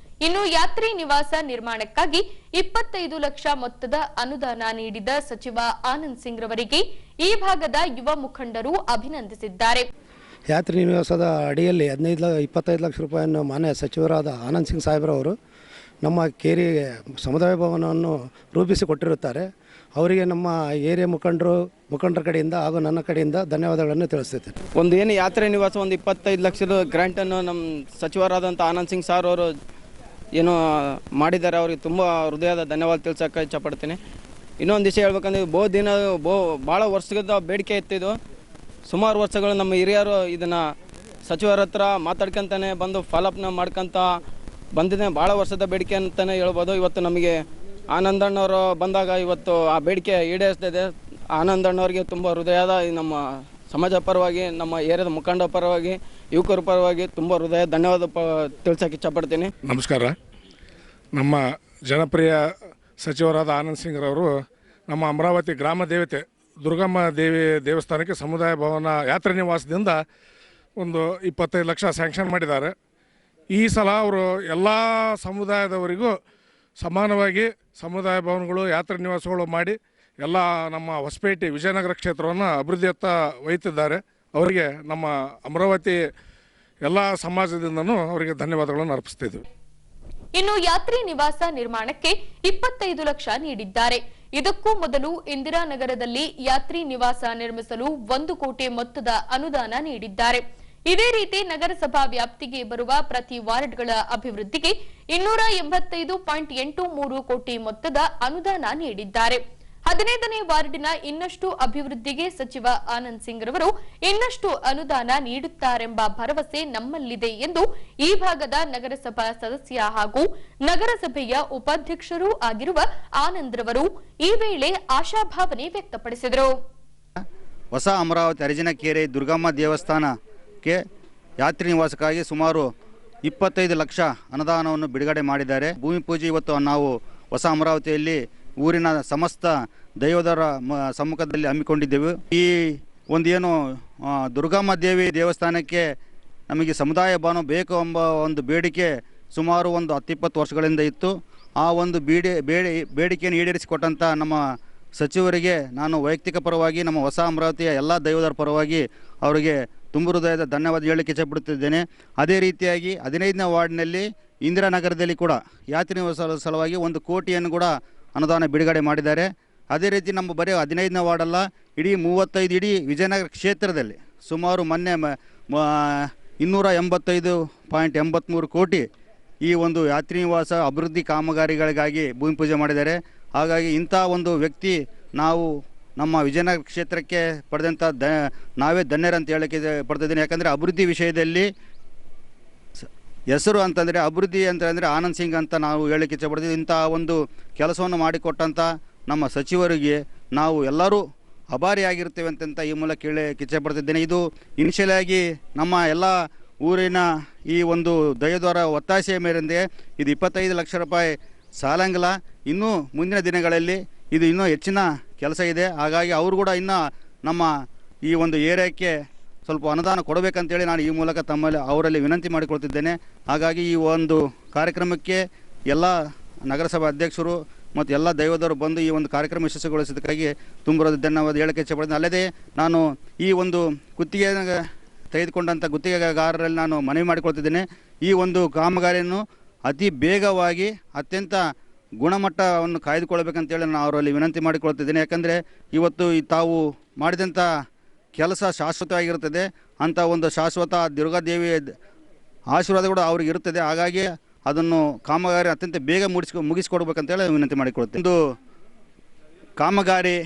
ಇನ್ನು ಯಾತ್ರಿ ನಿವಾಸ ನಿರ್ಮಾಣಕ್ಕಾಗಿ 25 ಲಕ್ಷ ಮೊತ್ತದ ಅನುದಾನ ನೀಡಿದ ಸಚಿವ ಆನಂದ್ ಸಿಂಗ್ ರವರಿಗೆ ಈ ಭಾಗದ ಯುವ ಮುಖಂಡರು ಅಭಿನಂದಿಸಿದ್ದಾರೆ. ಯಾತ್ರಿ ನಿವಾಸದ ಅಡಿಯಲ್ಲಿ 25 ಲಕ್ಷ ರೂಪಾಯಿಯನ್ನು ಮಾನ್ಯ ಸಚಿವರಾದ ಆನಂದ್ ಸಿಂಗ್ ಸಾಹೇಬ್ರವರು ನಮ್ಮ ಕೇರಿ ಸಮುದಾಯ ಭವನವನ್ನು ರೂಪಿಸಿಕೊಟ್ಟಿರುತ್ತಾರೆ. ಅವರಿಗೆ ನಮ್ಮ ಏರಿಯಾ ಮುಖಂಡರ ಕಡೆಯಿಂದ ಹಾಗೂ ನನ್ನ ಕಡೆಯಿಂದ ಧನ್ಯವಾದಗಳನ್ನು ತಿಳಿಸುತ್ತೇನೆ. ಒಂದು ಏನು ಯಾತ್ರೆ ನಿವಾಸ ಒಂದು 25 ಲಕ್ಷದ ಗ್ರ್ಯಾಂಟನ್ನು ನಮ್ಮ ಸಚಿವರಾದಂಥ ಆನಂದ್ ಸಿಂಗ್ ಸಾರ್ ಅವರು ಏನು ಮಾಡಿದ್ದಾರೆ. ಅವರಿಗೆ ತುಂಬ ಹೃದಯದ ಧನ್ಯವಾದ ತಿಳಿಸೋಕೆ ಇಷ್ಟಪಡ್ತೀನಿ. ಇನ್ನೊಂದು ವಿಷಯ ಹೇಳ್ಬೇಕಂದ್ರೆ ಭಾಳ ವರ್ಷದ ಬೇಡಿಕೆ ಇತ್ತಿದ್ದು. ಸುಮಾರು ವರ್ಷಗಳು ನಮ್ಮ ಹಿರಿಯರು ಇದನ್ನು ಸಚಿವರ ಹತ್ರ ಮಾತಾಡ್ಕೊಂತಾನೆ ಬಂದು ಫಾಲೋಅಪ್ನ ಮಾಡ್ಕೊತ ಬಂದಿದೆ. ಭಾಳ ವರ್ಷದ ಬೇಡಿಕೆ ಅಂತಲೇ ಹೇಳ್ಬೋದು. ಇವತ್ತು ನಮಗೆ ಆನಂದಣ್ಣವರು ಬಂದಾಗ ಇವತ್ತು ಆ ಬೇಡಿಕೆ ಈಡೇರಿಸ್ತಿದೆ. ಆನಂದಣ್ಣವ್ರಿಗೆ ತುಂಬ ಹೃದಯದ ನಮ್ಮ ಸಮಾಜ ಪರವಾಗಿ, ನಮ್ಮ ಏರಿಯಾದ ಮುಖಂಡ ಪರವಾಗಿ, ಯುವಕರ ಪರವಾಗಿ ತುಂಬ ಹೃದಯ ಧನ್ಯವಾದ ತಿಳಿಸೋಕೆ ಇಷ್ಟಪಡ್ತೀನಿ. ನಮಸ್ಕಾರ. ನಮ್ಮ ಜನಪ್ರಿಯ ಸಚಿವರಾದ ಆನಂದ್ ಸಿಂಗ್ ರವರು ನಮ್ಮ ಅಮರಾವತಿ ಗ್ರಾಮ ದೇವತೆ ದುರ್ಗಮ್ಮ ದೇವಿ ದೇವಸ್ಥಾನಕ್ಕೆ ಸಮುದಾಯ ಭವನ ಯಾತ್ರೆ ನಿವಾಸದಿಂದ ಒಂದು 25 ಲಕ್ಷ ಸ್ಯಾಂಕ್ಷನ್ ಮಾಡಿದ್ದಾರೆ. ಈ ಸಲ ಅವರು ಎಲ್ಲ ಸಮುದಾಯದವರಿಗೂ ಸಮಾನವಾಗಿ ಸಮುದಾಯ ಭವನಗಳು, ಯಾತ್ರೆ ನಿವಾಸಗಳು ಮಾಡಿ ಎಲ್ಲ ನಮ್ಮ ಹೊಸಪೇಟೆ ವಿಜಯನಗರ ಕ್ಷೇತ್ರವನ್ನು ಅಭಿವೃದ್ಧಿಯತ್ತ ಒಯ್ಯುತ್ತಿದ್ದಾರೆ. ಅವರಿಗೆ ನಮ್ಮ ಅಮರಾವತಿ ಎಲ್ಲ ಸಮಾಜದಿಂದನೂ ಅವರಿಗೆ ಧನ್ಯವಾದಗಳನ್ನು ಅರ್ಪಿಸ್ತಿದ್ವಿ. ಇನ್ನು ಯಾತ್ರಿ ನಿವಾಸ ನಿರ್ಮಾಣಕ್ಕೆ 25 ಲಕ್ಷ ನೀಡಿದ್ದಾರೆ. ಇದಕ್ಕೂ ಮೊದಲು ಇಂದಿರಾನಗರದಲ್ಲಿ ಯಾತ್ರಿ ನಿವಾಸ ನಿರ್ಮಿಸಲು 1 ಕೋಟಿ ಮೊತ್ತದ ಅನುದಾನ ನೀಡಿದ್ದಾರೆ. ಇದೇ ರೀತಿ ನಗರಸಭಾ ವ್ಯಾಪ್ತಿಗೆ ಬರುವ ಪ್ರತಿ ವಾರ್ಡ್ಗಳ ಅಭಿವೃದ್ಧಿಗೆ 285.83 ಕೋಟಿ ಮೊತ್ತದ ಅನುದಾನ ನೀಡಿದ್ದಾರೆ. 15ನೇ ವಾರ್ಡಿನ ಇನ್ನಷ್ಟು ಅಭಿವೃದ್ಧಿಗೆ ಸಚಿವ ಆನಂದ್ ಸಿಂಗ್ ರವರು ಇನ್ನಷ್ಟು ಅನುದಾನ ನೀಡುತ್ತಾರೆಂಬ ಭರವಸೆ ನಮ್ಮಲ್ಲಿದೆ ಎಂದು ಈ ಭಾಗದ ನಗರಸಭಾ ಸದಸ್ಯ ಹಾಗೂ ನಗರಸಭೆಯ ಉಪಾಧ್ಯಕ್ಷರೂ ಆಗಿರುವ ಆನಂದ್ ರವರು ಈ ವೇಳೆ ಆಶಾಭಾವನೆ ವ್ಯಕ್ತಪಡಿಸಿದರು. ಹೊಸ ಅಮರಾವತಿ ಅರಜಿನಕೆರೆ ದುರ್ಗಮ್ಮ ದೇವಸ್ಥಾನಕ್ಕೆ ಯಾತ್ರಿ ನಿವಾಸಕ್ಕಾಗಿ ಸುಮಾರು 25 ಲಕ್ಷ ಅನುದಾನವನ್ನು ಬಿಡುಗಡೆ ಮಾಡಿದ್ದಾರೆ. ಭೂಮಿ ಪೂಜೆ ಇವತ್ತು ನಾವು ಹೊಸ ಅಮರಾವತಿಯಲ್ಲಿ ಊರಿನ ಸಮಸ್ತ ದೈವದರ ಸಮ್ಮುಖದಲ್ಲಿ ಹಮ್ಮಿಕೊಂಡಿದ್ದೆವು. ಈ ಒಂದೇನು ದುರ್ಗಮ್ಮ ದೇವಿ ದೇವಸ್ಥಾನಕ್ಕೆ ನಮಗೆ ಸಮುದಾಯ ಭವನ ಬೇಕು ಎಂಬ ಒಂದು ಬೇಡಿಕೆ ಸುಮಾರು ಒಂದು 10-20 ವರ್ಷಗಳಿಂದ ಇತ್ತು. ಆ ಒಂದು ಬೇಡಿಕೆಯನ್ನು ಈಡೇರಿಸಿಕೊಟ್ಟಂಥ ನಮ್ಮ ಸಚಿವರಿಗೆ ನಾನು ವೈಯಕ್ತಿಕ ಪರವಾಗಿ, ನಮ್ಮ ಹೊಸ ಅಮರಾವತಿಯ ಎಲ್ಲ ದೈವದರ ಪರವಾಗಿ ಅವರಿಗೆ ತುಂಬ ಹೃದಯದ ಧನ್ಯವಾದ ಹೇಳಲಿಕ್ಕೆ ಇಷ್ಟಪಡುತ್ತಿದ್ದೇನೆ. ಅದೇ ರೀತಿಯಾಗಿ 15ನೇ ವಾರ್ಡ್ನಲ್ಲಿ ಇಂದಿರಾನಗರದಲ್ಲಿ ಕೂಡ ಯಾತ್ರಿ ನಿವಾಸದ ಸಲುವಾಗಿ 1 ಕೋಟಿಯನ್ನು ಕೂಡ ಅನುದಾನ ಬಿಡುಗಡೆ ಮಾಡಿದ್ದಾರೆ. ಅದೇ ರೀತಿ ನಮ್ಮ ಬರೀ 15ನೇ ವಾರ್ಡಲ್ಲ, ಇಡೀ 35 ಇಡೀ ವಿಜಯನಗರ ಕ್ಷೇತ್ರದಲ್ಲಿ ಸುಮಾರು ಮೊನ್ನೆ 285.83 ಕೋಟಿ ಈ ಒಂದು ಯಾತ್ರಿ ನಿವಾಸ ಅಭಿವೃದ್ಧಿ ಕಾಮಗಾರಿಗಳಿಗಾಗಿ ಭೂಮಿ ಪೂಜೆ ಮಾಡಿದ್ದಾರೆ. ಹಾಗಾಗಿ ಇಂಥ ಒಂದು ವ್ಯಕ್ತಿ ನಾವು ನಮ್ಮ ವಿಜಯನಗರ ಕ್ಷೇತ್ರಕ್ಕೆ ಪಡೆದಂಥ ನಾವೇ ಧನ್ಯರಂತ ಹೇಳೋಕ್ಕೆ ಪಡ್ತಿದ್ದೀನಿ. ಯಾಕಂದರೆ ಅಭಿವೃದ್ಧಿ ವಿಷಯದಲ್ಲಿ ಹೆಸರು ಅಂತಂದರೆ ಅಭಿವೃದ್ಧಿ ಅಂತಂದರೆ ಆನಂದ್ ಸಿಂಗ್ ಅಂತ ನಾವು ಹೇಳೋಕ್ಕೆ ಇಷ್ಟಪಡ್ತೀವಿ. ಇಂಥ ಒಂದು ಕೆಲಸವನ್ನು ಮಾಡಿಕೊಟ್ಟಂಥ ನಮ್ಮ ಸಚಿವರಿಗೆ ನಾವು ಎಲ್ಲರೂ ಅಭಾರಿಯಾಗಿರ್ತೇವೆ ಅಂತ ಈ ಮೂಲಕ ಹೇಳೋಕ್ಕೆ ಇಷ್ಟಪಡ್ತಿದ್ದೇನೆ. ಇದು ಇನಿಷಿಯಲ್ ಆಗಿ ನಮ್ಮ ಎಲ್ಲ ಊರಿನ ಈ ಒಂದು ದಯದ್ವಾರ ಒತ್ತಾಸೆಯ ಮೇರೆಂದೇ ಇದು 25 ಲಕ್ಷ ರೂಪಾಯಿ ಸಾಲಂಗಿಲ್ಲ. ಇನ್ನೂ ಮುಂದಿನ ದಿನಗಳಲ್ಲಿ ಇದು ಇನ್ನೂ ಹೆಚ್ಚಿನ ಕೆಲಸ ಇದೆ. ಹಾಗಾಗಿ ಅವರು ಕೂಡ ಇನ್ನೂ ನಮ್ಮ ಈ ಒಂದು ಏರಿಯಾಕ್ಕೆ ಸ್ವಲ್ಪ ಅನುದಾನ ಕೊಡಬೇಕಂತೇಳಿ ನಾನು ಈ ಮೂಲಕ ತಮ್ಮಲ್ಲಿ ಅವರಲ್ಲಿ ವಿನಂತಿ ಮಾಡಿಕೊಳ್ತಿದ್ದೇನೆ. ಹಾಗಾಗಿ ಈ ಒಂದು ಕಾರ್ಯಕ್ರಮಕ್ಕೆ ಎಲ್ಲ ನಗರಸಭಾ ಅಧ್ಯಕ್ಷರು ಮತ್ತು ಎಲ್ಲ ದೈವದವರು ಬಂದು ಈ ಒಂದು ಕಾರ್ಯಕ್ರಮ ಯಶಸ್ವಿಗೊಳಿಸೋದಕ್ಕಾಗಿ ತುಂಬ ಧನ್ಯವಾದ ಹೇಳಕ್ಕೆ ಇಷ್ಟಪಡ್ತೀನಿ. ಅಲ್ಲದೆ ನಾನು ಈ ಒಂದು ಗುತ್ತಿಗೆ ತೆಗೆದುಕೊಂಡಂಥ ಗುತ್ತಿಗೆಗಾರರಲ್ಲಿ ನಾನು ಮನವಿ ಮಾಡಿಕೊಳ್ತಿದ್ದೇನೆ. ಈ ಒಂದು ಕಾಮಗಾರಿಯನ್ನು ಅತಿ ಬೇಗವಾಗಿ ಅತ್ಯಂತ ಗುಣಮಟ್ಟವನ್ನು ಕಾಯ್ದುಕೊಳ್ಬೇಕಂತೇಳಿ ನಾನು ಅವರಲ್ಲಿ ವಿನಂತಿ ಮಾಡಿಕೊಳ್ತಿದ್ದೇನೆ. ಯಾಕಂದರೆ ಇವತ್ತು ತಾವು ಮಾಡಿದಂಥ ಕೆಲಸ ಶಾಶ್ವತವಾಗಿರುತ್ತದೆ. ಅಂಥ ಒಂದು ಶಾಶ್ವತ ದುರ್ಗಾದೇವಿ ಆಶೀರ್ವಾದ ಕೂಡ ಅವ್ರಿಗೆ ಇರುತ್ತದೆ. ಹಾಗಾಗಿ ಅದನ್ನು ಕಾಮಗಾರಿ ಅತ್ಯಂತ ಬೇಗ ಮುಗಿಸ್ಕೊಡ್ಬೇಕಂತೇಳಿ ವಿನಂತಿ ಮಾಡಿಕೊಳ್ತೀನಿ. ಒಂದು ಕಾಮಗಾರಿ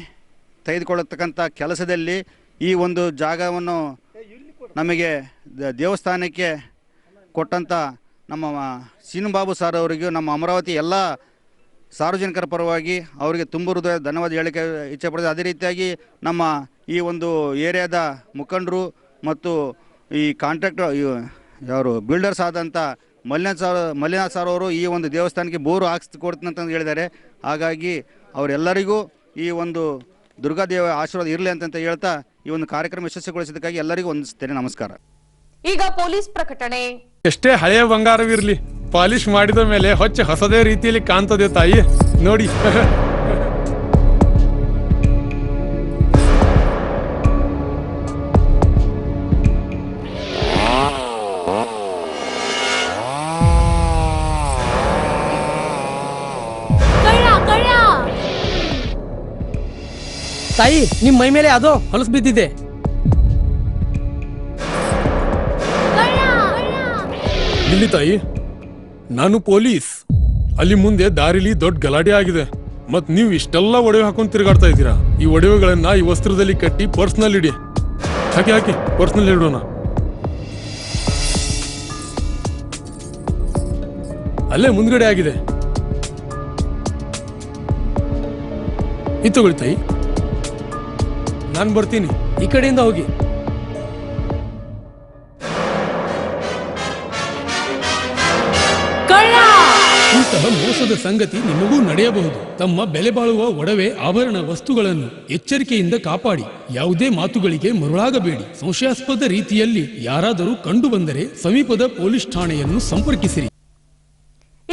ತೆಗೆದುಕೊಳ್ಳತಕ್ಕಂಥ ಕೆಲಸದಲ್ಲಿ ಈ ಒಂದು ಜಾಗವನ್ನು ನಮಗೆ ದೇವಸ್ಥಾನಕ್ಕೆ ಕೊಟ್ಟಂಥ ನಮ್ಮ ಸೀನುಬಾಬು ಸರ್ ಅವರಿಗೂ ನಮ್ಮ ಅಮರಾವತಿ ಎಲ್ಲ ಸಾರ್ವಜನಿಕರ ಪರವಾಗಿ ಅವರಿಗೆ ತುಂಬ ಹೃದಯ ಧನ್ಯವಾದ ಹೇಳಕ್ಕೆ ಇಚ್ಛೆಪಡ್ತೀವಿ. ಅದೇ ರೀತಿಯಾಗಿ ನಮ್ಮ ಈ ಒಂದು ಏರಿಯಾದ ಮುಖಂಡರು ಮತ್ತು ಈ ಕಾಂಟ್ರಾಕ್ಟರ್ ಯಾರು ಬಿಲ್ಡರ್ಸ್ ಆದಂಥ ಮಲ್ಲಿನಾಥ್ ಸರ್ ಅವರು ಈ ಒಂದು ದೇವಸ್ಥಾನಕ್ಕೆ ಬೋರು ಹಾಕ್ಸ್ಕೊಡ್ತೀನಿ ಅಂತಂದು ಹೇಳಿದ್ದಾರೆ. ಹಾಗಾಗಿ ಅವರೆಲ್ಲರಿಗೂ ಈ ಒಂದು ದುರ್ಗಾದೇವ ಆಶೀರ್ವಾದ ಇರಲಿ ಅಂತ ಹೇಳ್ತಾ ಈ ಒಂದು ಕಾರ್ಯಕ್ರಮ ಯಶಸ್ವಿಗೊಳಿಸಿದ್ದಕ್ಕಾಗಿ ಎಲ್ಲರಿಗೂ ವಂದಿಸುತ್ತೇನೆ. ನಮಸ್ಕಾರ. ಈಗ ಪೊಲೀಸ್ ಪ್ರಕಟಣೆ. ಎಷ್ಟೇ ಹಳೆಯ ಬಂಗಾರವಿರಲಿ ಪಾಲಿಶ್ ಮಾಡಿದ ಮೇಲೆ ಹೊಸದೇ ರೀತಿಯಲ್ಲಿ ಕಾಣ್ತದೆ ತಾಯಿ ನೋಡಿ. ತಾಯಿ ನಿಮ್ ಮೈ ಮೇಲೆ ಅದು ಹೊಲಸು ಬಿದ್ದಿದೆ. ಇಲ್ಲಿ ತಾಯಿ ನಾನು ಪೊಲೀಸ್. ಅಲ್ಲಿ ಮುಂದೆ ದಾರಿಲಿ ದೊಡ್ಡ ಗಲಾಟೆ ಆಗಿದೆ. ಮತ್ ನೀವು ಇಷ್ಟೆಲ್ಲ ಒಡವೆ ಹಾಕೊಂಡು ತಿರುಗಾಡ್ತಾ ಇದ್ದೀರಾ. ಈ ಒಡವೆಗಳನ್ನ ಈ ವಸ್ತ್ರದಲ್ಲಿ ಕಟ್ಟಿ ಪರ್ಸ್ನಲ್ ಇಡಿ. ಹಾಕಿ ಪರ್ಸ್ನಲ್ ಇಡೋಣ. ಅಲ್ಲೇ ಮುಂದ್ಗಡೆ ಆಗಿದೆ. ಇದು ತಗೊಳ್ಳಿ ತಾಯಿ. ನಾನು ಬರ್ತೀನಿ. ಈ ಕಡೆಯಿಂದ ಹೋಗಿ. ಇಂತಹ ಮೋಸದ ಸಂಗತಿ ನಿಮಗೂ ನಡೆಯಬಹುದು. ತಮ್ಮ ಬೆಲೆ ಬಾಳುವ ಒಡವೆ ಆಭರಣ ವಸ್ತುಗಳನ್ನು ಎಚ್ಚರಿಕೆಯಿಂದ ಕಾಪಾಡಿ. ಯಾವುದೇ ಮಾತುಗಳಿಗೆ ಮರುಳಾಗಬೇಡಿ. ಸಂಶಯಾಸ್ಪದ ರೀತಿಯಲ್ಲಿ ಯಾರಾದರೂ ಕಂಡು ಬಂದರೆ ಸಮೀಪದ ಪೊಲೀಸ್ ಠಾಣೆಯನ್ನು ಸಂಪರ್ಕಿಸಿರಿ.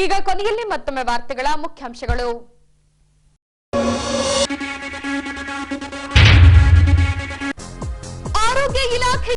ಈಗ ಕೊನೆಯಲ್ಲಿ ಮತ್ತೊಮ್ಮೆ ವಾರ್ತೆಗಳ ಮುಖ್ಯಾಂಶಗಳು. ಆರೋಗ್ಯ ಇಲಾಖೆ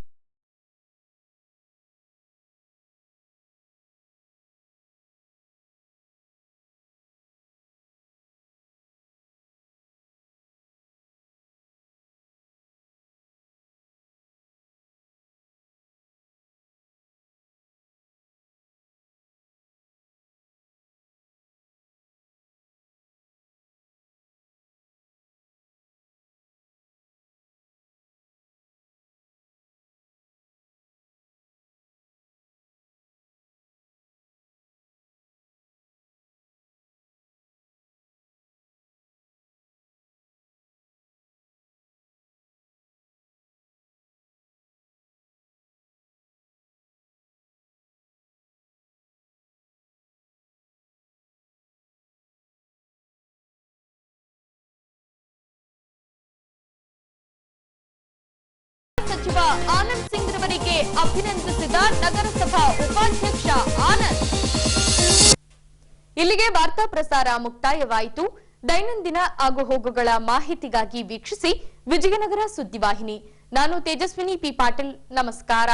ಸಚಿವ ಆನಂದ್ ಸಿಂಗ್ ರವರಿಗೆ ಅಭಿನಂದಿಸಿದ ನಗರಸಭಾ ಉಪಾಧ್ಯಕ್ಷ ಆನಂದ್. ಇಲ್ಲಿಗೆ ವಾರ್ತಾ ಪ್ರಸಾರ ಮುಕ್ತಾಯವಾಯಿತು. ದೈನಂದಿನ ಆಗುಹೋಗುಗಳ ಮಾಹಿತಿಗಾಗಿ ವೀಕ್ಷಿಸಿ ವಿಜಯನಗರ ಸುದ್ದಿವಾಹಿನಿ. ನಾನು ತೇಜಸ್ವಿನಿ ಪಿ ಪಾಟೀಲ್. ನಮಸ್ಕಾರ.